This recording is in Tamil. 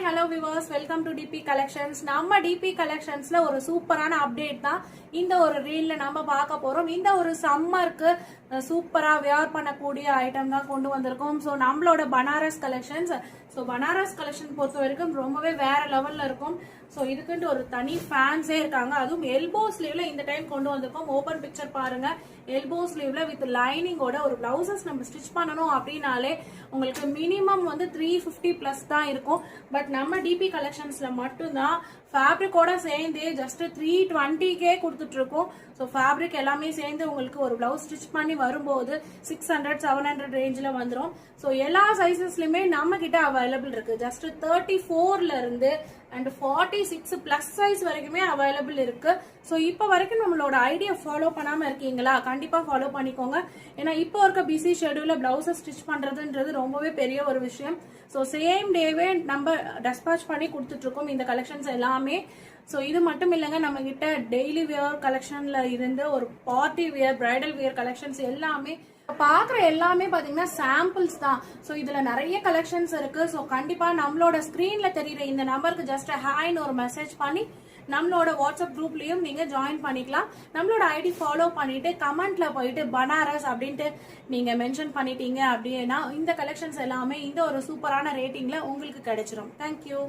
hello viewers, welcome to DP Collections. நம்ம DP Collectionsல ஒரு சூப்பரான அப்டேட் தான் இந்த ஒரு ரீல்ல நம்ம பார்க்க போறோம். இந்த ஒரு சம்மருக்கு சூப்பரா வியர் பண்ணக்கூடிய ஐட்டம் தான் கொண்டு வந்திருக்கோம். ஸோ நம்மளோட Banaras collections. So Banaras collection பொறுத்த வரைக்கும் ரொம்பவே வேற லெவல்ல இருக்கும். ஸோ இதுக்குன்ட்டு ஒரு தனி ஃபேன்ஸே இருக்காங்க. அதுவும் எல்போ ஸ்லீவ்ல இந்த டைம் கொண்டு வந்திருக்கோம். ஓபன் பிக்சர் பாருங்க. எல்போ ஸ்லீவ்ல வித் லைனிங்கோட ஒரு பிளவுசஸ் நம்ம ஸ்டிச் பண்ணணும் அப்படின்னாலே உங்களுக்கு மினிமம் வந்து 350 பிளஸ் தான் இருக்கும். பட் நம்ம டிபி கலெக்ஷன்ஸ்ல மட்டும்தான் ஃபேப்ரிக்கோட சேர்ந்து ஜஸ்ட் 320K கொடுத்துட்டு இருக்கோம். ஸோ ஃபேப்ரிக் எல்லாமே சேர்ந்து உங்களுக்கு ஒரு பிளவுஸ் ஸ்டிச் பண்ணி வரும்போது 600-700 ரேஞ்சில் வந்துடும். ஸோ எல்லா சைசஸ்லயுமே நம்ம கிட்ட அவைலபிள் இருக்கு. ஜஸ்ட் 34ல இருந்து அண்ட் 46 பிளஸ் சைஸ் வரைக்குமே அவைலபிள் இருக்கு. ஸோ இப்போ வரைக்கும் நம்மளோட ஐடியா ஃபாலோ பண்ணாம இருக்கீங்களா? கண்டிப்பா ஃபாலோ பண்ணிக்கோங்க. ஏன்னா இப்போ இருக்க பிஸி ஷெடியூல்ல பிளவுஸை ஸ்டிச் பண்றதுன்றது ரொம்பவே பெரிய ஒரு விஷயம். ஸோ சேம் டேவே நம்ம டெஸ்பாச் பண்ணி கொடுத்துட்டு இருக்கோம் இந்த கலெக்ஷன்ஸ் எல்லாமே. ஸோ இது மட்டும் இல்லைங்க, நம்ம கிட்ட டெய்லி வியர் கலெக்ஷன்ல இருந்து ஒரு party wear, bridal wear collections எல்லாமே பாக்குற எல்லாமே பாத்தீங்கன்னா சாம்பிள்ஸ் தான். ஸோ இதுல நிறைய கலெக்ஷன்ஸ் இருக்கு. ஸோ கண்டிப்பா நம்மளோட ஸ்கிரீன்ல தெரியுற இந்த நம்பருக்கு ஜஸ்ட் ஹாய்னு ஒரு மெசேஜ் பண்ணி நம்மளோட வாட்ஸ்அப் குரூப்லயும் நீங்க ஜாயின் பண்ணிக்கலாம். நம்மளோட ஐடி ஃபாலோ பண்ணிட்டு கமெண்ட்ல போயிட்டு பனாரஸ் அப்படின்ட்டு நீங்க மென்ஷன் பண்ணிட்டீங்க அப்படின்னா இந்த கலெக்ஷன்ஸ் எல்லாமே இந்த ஒரு சூப்பரான ரேட்டிங்ல உங்களுக்கு கிடைச்சிரும். தேங்க்யூ.